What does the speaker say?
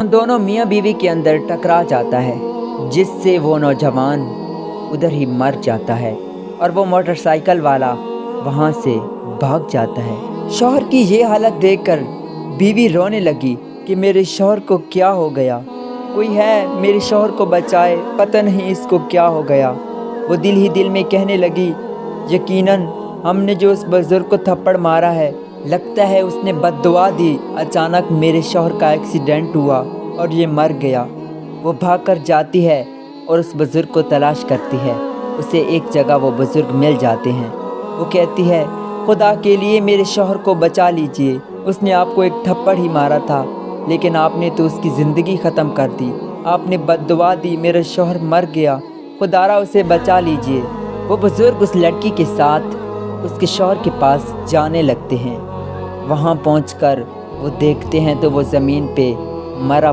उन दोनों मियाँ बीवी के अंदर टकरा जाता है, जिससे वो नौजवान उधर ही मर जाता है और वो मोटरसाइकिल वाला वहाँ से भाग जाता है। शौहर की ये हालत देखकर बीवी रोने लगी कि मेरे शौहर को क्या हो गया, कोई है मेरे शौहर को बचाए, पता नहीं इसको क्या हो गया। वो दिल ही दिल में कहने लगी, यकीनन हमने जो उस बुजुर्ग को थप्पड़ मारा है, लगता है उसने बद्दुआ दी। अचानक मेरे शौहर का एक्सीडेंट हुआ और ये मर गया। वो भाग कर जाती है और उस बुजुर्ग को तलाश करती है। उसे एक जगह वो बुजुर्ग मिल जाते हैं। वो कहती है, खुदा के लिए मेरे शौहर को बचा लीजिए, उसने आपको एक थप्पड़ ही मारा था, लेकिन आपने तो उसकी ज़िंदगी ख़त्म कर दी, आपने बद्दुआ दी, मेरा शौहर मर गया, खुदारा उसे बचा लीजिए। वो बुज़ुर्ग उस लड़की के साथ उसके शौहर के पास जाने लगते हैं। वहाँ पहुंचकर वो देखते हैं तो वो ज़मीन पे मरा